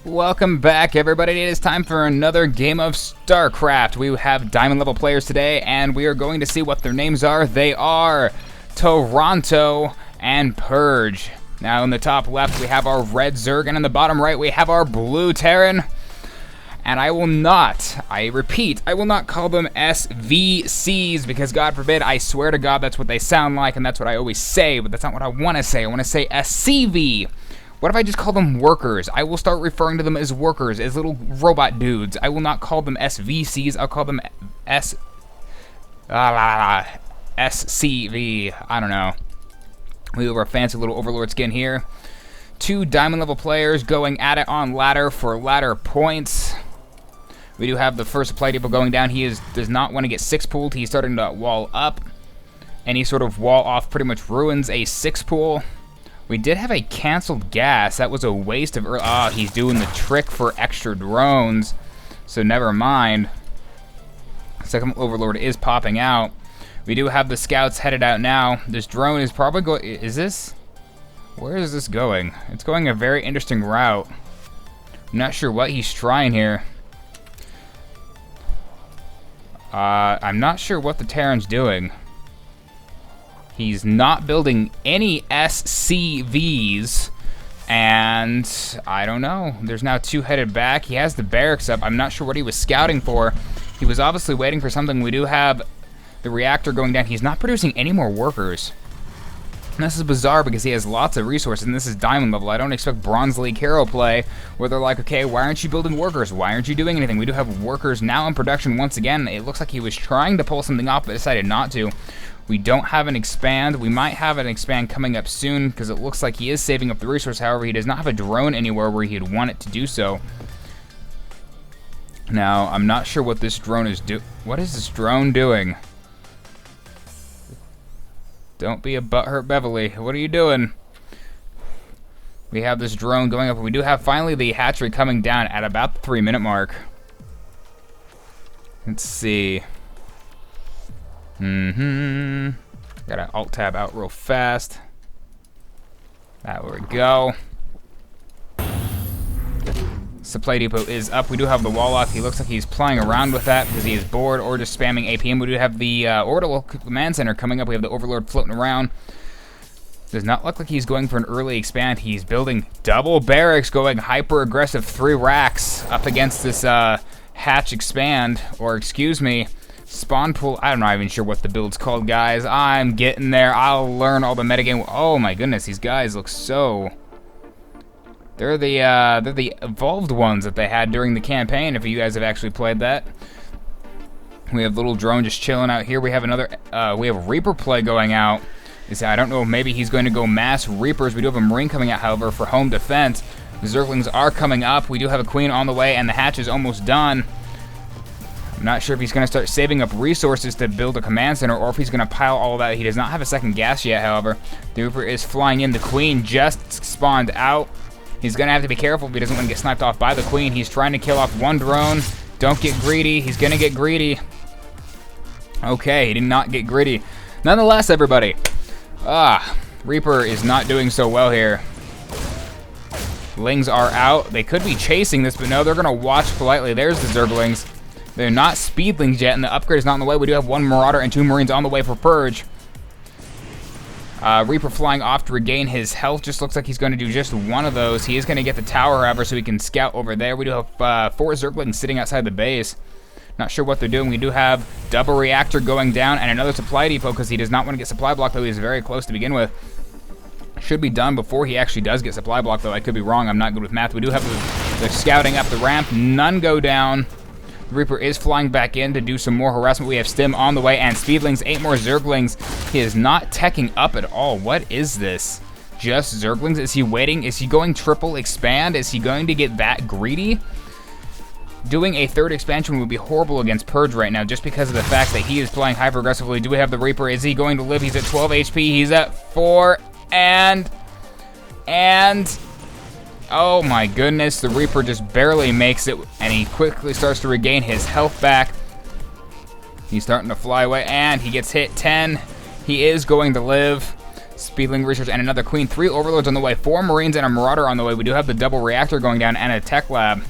Welcome back, everybody. It is time for another game of Starcraft. We have diamond level players today, and we are going to see what their names are. They are Taranto and Purge. Now, in the top left, we have our red Zerg, and in the bottom right, we have our blue Terran. And I will not, I repeat, I will not call them SVCs, because God forbid, I swear to God, that's what they sound like, and that's what I always say, but that's not what I want to say. I want to say SCV. What if I just call them workers? I will start referring to them as workers, as little robot dudes. I will not call them SVCs. I'll call them SCV. I don't know. We have our fancy little Overlord skin here. Two diamond level players going at it on ladder for ladder points. We do have the first supply depot going down. He does not want to get 6 pooled. He's starting to wall up. Any sort of wall off pretty much ruins a 6 pool. We did have a canceled gas. That was a waste of... he's doing the trick for extra drones. So never mind. Second Overlord is popping out. We do have the scouts headed out now. This drone is probably going... Is this... Where is this going? It's going a very interesting route. I'm not sure what he's trying here. I'm not sure what the Terran's doing. He's not building any SCVs, and I don't know. There's now 2 headed back. He has the barracks up. I'm not sure what he was scouting for. He was obviously waiting for something. We do have the reactor going down. He's not producing any more workers. And this is bizarre because he has lots of resources, and this is diamond level. I don't expect Bronze League hero play where they're like, okay, why aren't you building workers? Why aren't you doing anything? We do have workers now in production once again. It looks like he was trying to pull something off but decided not to. We don't have an expand. We might have an expand coming up soon because it looks like he is saving up the resource. However, he does not have a drone anywhere where he'd want it to do so. Now, I'm not sure what this drone is doing. What is this drone doing? Don't be a butthurt Beverly. What are you doing? We have this drone going up. We do have finally the hatchery coming down at about the 3-minute mark. Let's see. Gotta alt-tab out real fast. There we go. Supply depot is up. We do have the wall off. He looks like he's playing around with that because he is bored or just spamming APM. We do have the orbital command center coming up. We have the Overlord floating around. Does not look like he's going for an early expand. He's building double barracks, going hyper aggressive 3 racks up against this hatch expand, or excuse me, spawn pool. I'm not even sure what the build's called, guys. I'm getting there. I'll learn all the metagame. Oh my goodness, these guys look so... They're the evolved ones that they had during the campaign, if you guys have actually played that. We have little drone just chilling out here. We have another, we have Reaper play going out. I don't know, maybe he's going to go mass Reapers. We do have a Marine coming out, however, for home defense. The Zerglings are coming up. We do have a Queen on the way, and the hatch is almost done. I'm not sure if he's going to start saving up resources to build a command center, or if he's going to pile all of that. He does not have a second gas yet, however. The Reaper is flying in. The Queen just spawned out. He's going to have to be careful if he doesn't want to get sniped off by the Queen. He's trying to kill off 1 drone. Don't get greedy. He's going to get greedy. Okay, he did not get greedy. Nonetheless, everybody. Reaper is not doing so well here. Lings are out. They could be chasing this, but no, they're going to watch politely. There's the Zerglings. They're not Speedlings yet, and the upgrade is not on the way. We do have 1 Marauder and 2 Marines on the way for Purge. Reaper flying off to regain his health. Just looks like he's going to do just 1 of those. He is going to get the tower, however, so he can scout over there. We do have 4 Zerglings sitting outside the base. Not sure what they're doing. We do have double reactor going down and another supply depot because he does not want to get supply block, though he's very close to begin with. Should be done before he actually does get supply block, though. I could be wrong. I'm not good with math. We do have the scouting up the ramp. None go down. The Reaper is flying back in to do some more harassment. We have Stim on the way and Speedlings, 8 more Zerglings. He is not teching up at all. What is this? Just Zerglings? Is he waiting? Is he going triple expand? Is he going to get that greedy? Doing a 3rd expansion would be horrible against Purge right now just because of the fact that he is playing hyper aggressively. Do we have the Reaper? Is he going to live? He's at 12 HP. He's at 4 and oh my goodness, the Reaper just barely makes it, and he quickly starts to regain his health back. He's starting to fly away, and he gets hit 10. He is going to live. Speedling research and another queen. 3 overlords on the way. 4 marines and a marauder on the way. We do have the double reactor going down and a tech lab.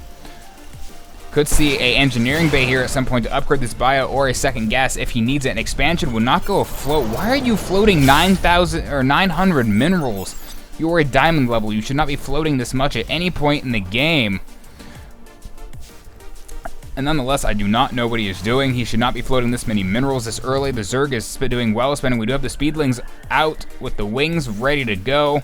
Could see a engineering bay here at some point to upgrade this bio or a second gas if he needs it. An expansion would not go afloat. Why are you floating 9,000 or 900 minerals? You are a diamond level. You should not be floating this much at any point in the game. And nonetheless, I do not know what he is doing. He should not be floating this many minerals this early. The Zerg is doing well spending. We do have the Speedlings out with the wings ready to go.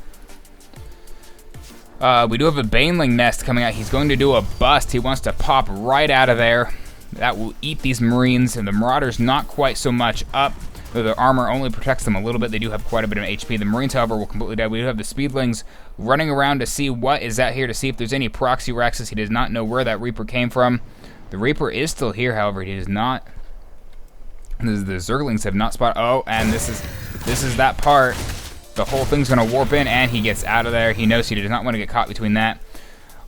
We do have a Baneling nest coming out. He's going to do a bust. He wants to pop right out of there. That will eat these Marines, and the Marauders not quite so much up. Though their armor only protects them a little bit. They do have quite a bit of HP. The Marines, however, will completely die. We do have the Speedlings running around to see what is out here, to see if there's any proxy Rexes. He does not know where that Reaper came from. The Reaper is still here, however, he does not. The Zerglings have not spotted. Oh, and this is that part. The whole thing's gonna warp in, and he gets out of there. He knows he does not want to get caught between that.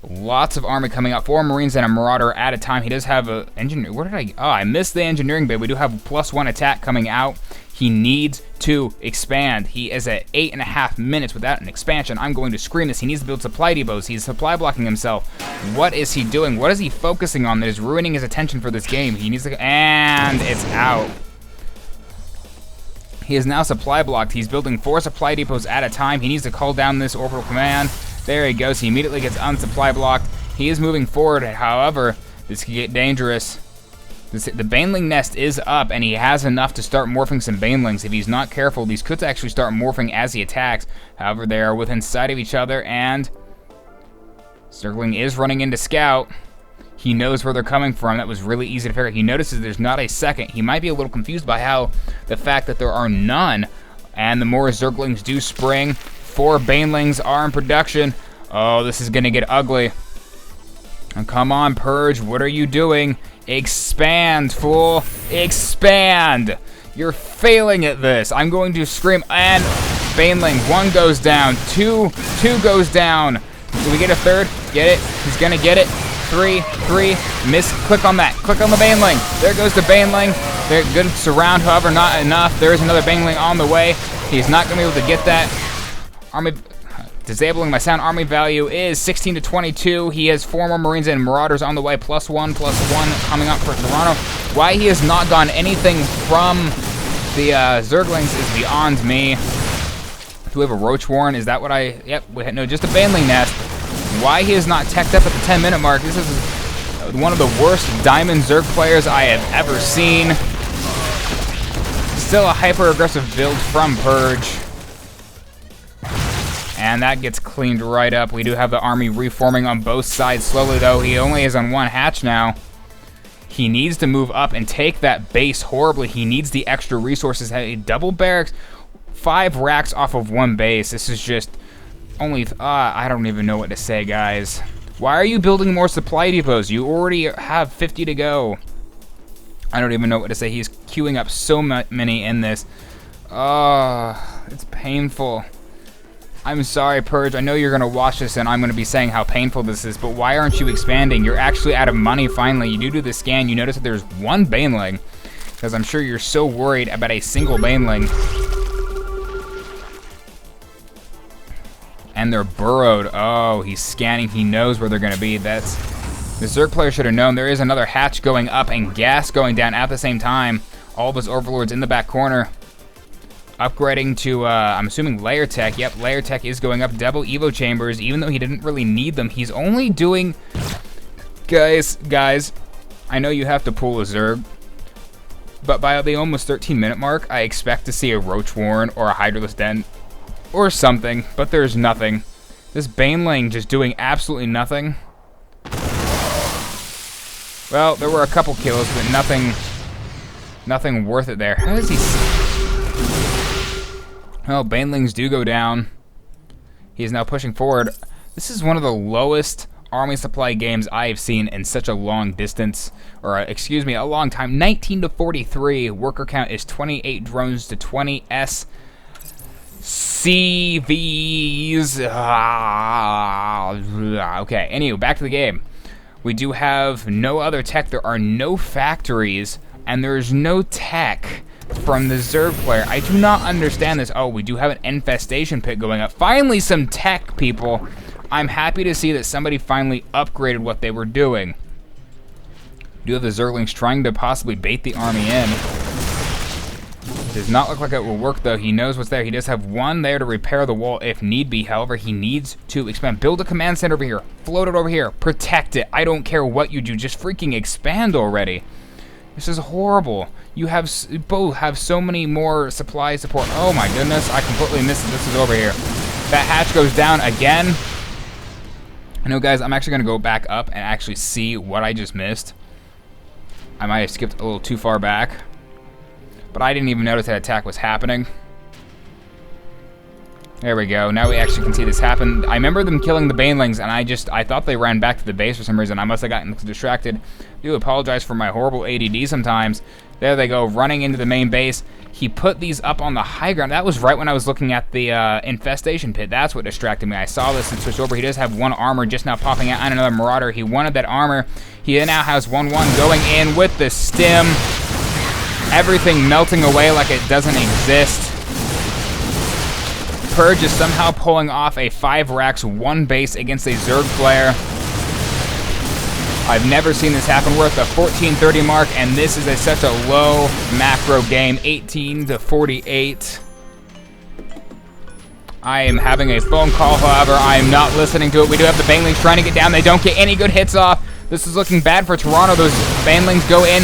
Lots of army coming out. 4 Marines and a Marauder at a time. He does have a engineer. Where did I? Oh, I missed the engineering bay. We do have a +1 attack coming out. He needs to expand. He is at 8.5 minutes without an expansion. I'm going to scream this. He needs to build supply depots. He's supply blocking himself. What is he doing? What is he focusing on that is ruining his attention for this game? He needs to, and it's out. He is now supply blocked. He's building 4 supply depots at a time. He needs to call down this orbital command. There he goes. He immediately gets unsupply blocked. He is moving forward. However, this could get dangerous. The Baneling nest is up, and he has enough to start morphing some Banelings. If he's not careful, these could actually start morphing as he attacks. However, they are within sight of each other, and Zergling is running into Scout. He knows where they're coming from. That was really easy to figure out. He notices there's not a second. He might be a little confused by the fact that there are none, and the more Zerglings do spring, 4 Banelings are in production. Oh, this is going to get ugly. And come on, Purge, what are you doing? Expand, fool. Expand. You're failing at this. I'm going to scream, and Baneling, 1 goes down, 2 goes down. Do we get a 3rd? Get it? He's going to get it. 3, miss. Click on that. Click on the Baneling. There goes the Baneling. They're good surround, however, not enough. There is another Baneling on the way. He's not going to be able to get that. Army... Disabling my sound. Army value is 16 to 22. He has 4 more Marines and Marauders on the way. +1 coming up for Taranto. Why he has not gotten anything from the Zerglings is beyond me. Do we have a Roach Warren? Is that what I... Yep. No, just a Baneling nest. Why he is not teched up at the 10-minute mark. This is one of the worst Diamond Zerg players I have ever seen. Still a hyper-aggressive build from Purge. And that gets cleaned right up. We do have the army reforming on both sides slowly, though. He only is on 1 hatch now. He needs to move up and take that base horribly. He needs the extra resources. Hey, double barracks, 5 racks off of 1 base. This is just only... I don't even know what to say, guys. Why are you building more supply depots? You already have 50 to go. I don't even know what to say. He's queuing up so many in this. It's painful. I'm sorry, Purge. I know you're going to watch this and I'm going to be saying how painful this is, but why aren't you expanding? You're actually out of money finally. You do the scan. You notice that there's 1 Baneling, because I'm sure you're so worried about a single Baneling. And they're burrowed. Oh, he's scanning. He knows where they're going to be. That's... The Zerg player should have known. There is another hatch going up and gas going down at the same time. All of his overlords in the back corner. Upgrading to, I'm assuming layer tech. Yep, layer tech is going up. Double Evo chambers, even though he didn't really need them. He's only doing... Guys, I know you have to pull a Zerg, but by the almost 13-minute mark, I expect to see a Roach Warren or a Hydraless Den or something, but there's nothing. This Baneling just doing absolutely nothing. Well, there were a couple kills, but nothing worth it there. How does he... Well, Banelings do go down. He is now pushing forward. This is one of the lowest army supply games I have seen in such a long distance, or excuse me, a long time. 19 to 43. Worker count is 28 drones to 20 SCVs. Okay, anyway, back to the game. We do have no other tech. There are no factories, and there's no tech from the Zerg player. I do not understand this. Oh, we do have an infestation pit going up. Finally, some tech, people. I'm happy to see that somebody finally upgraded what they were doing. We do have the Zerglings trying to possibly bait the army in. Does not look like it will work, though. He knows what's there. He does have one there to repair the wall if need be. However, he needs to expand. Build a command center over here. Float it over here. Protect it. I don't care what you do. Just freaking expand already. This is horrible. You have both have so many more supply support. Oh my goodness. I completely missed it. This is over here. That hatch goes down again. I know, guys, I'm actually going to go back up and actually see what I just missed. I might have skipped a little too far back. But I didn't even notice that attack was happening. There we go. Now we actually can see this happen. I remember them killing the Banelings, and I thought they ran back to the base for some reason. I must have gotten distracted. I do apologize for my horrible ADD sometimes. There they go, running into the main base. He put these up on the high ground. That was right when I was looking at the infestation pit. That's what distracted me. I saw this and switched over. He does have one armor just now popping out on another Marauder. He wanted that armor. He now has 1-1 going in with the Stim. Everything melting away like it doesn't exist. Purge is somehow pulling off a 5 racks, 1 base against a Zerg player. I've never seen this happen. We're at the 1430 mark, and this is such a low macro game, 18-48. I am having a phone call, however, I am not listening to it. We do have the Banelings trying to get down. They don't get any good hits off. This is looking bad for Taranto. Those Banelings go in.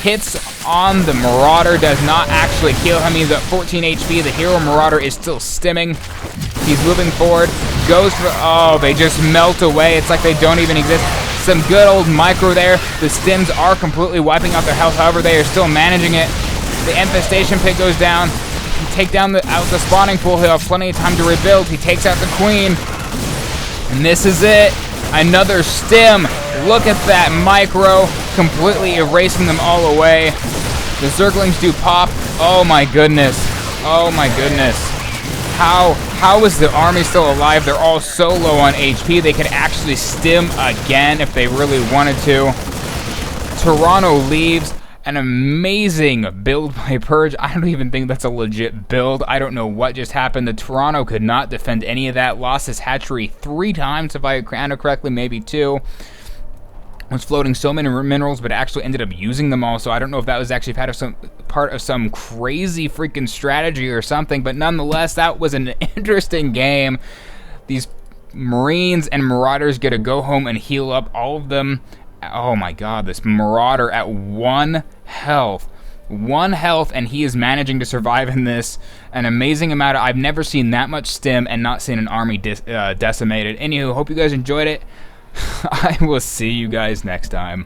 Hits on the Marauder, does not actually kill him. He's at 14 HP. The hero Marauder is still stimming. He's moving forward. Goes for... Oh, they just melt away. It's like they don't even exist. Some good old micro there. The Stims are completely wiping out their health. However, they are still managing it. The infestation pit goes down. He take down the spawning pool. He'll have plenty of time to rebuild. He takes out the Queen. And this is it. Another Stim. Look at that micro. Completely erasing them all away. The Zerglings do pop. Oh my goodness. Oh my goodness. How is the army still alive? They're all so low on HP. They could actually Stim again if they really wanted to. Taranto leaves. An amazing build by Purge. I don't even think that's a legit build. I don't know what just happened. The Taranto could not defend any of that. Lost his hatchery 3 times, if I remember correctly, maybe 2. Was floating so many minerals, but actually ended up using them all. So I don't know if that was actually part of some crazy freaking strategy or something. But nonetheless, that was an interesting game. These Marines and Marauders get to go home and heal up, all of them. Oh my god, this Marauder at 1 health. 1 health, and he is managing to survive in this. An amazing amount. I've never seen that much Stim and not seen an army decimated. Anywho, hope you guys enjoyed it. I will see you guys next time.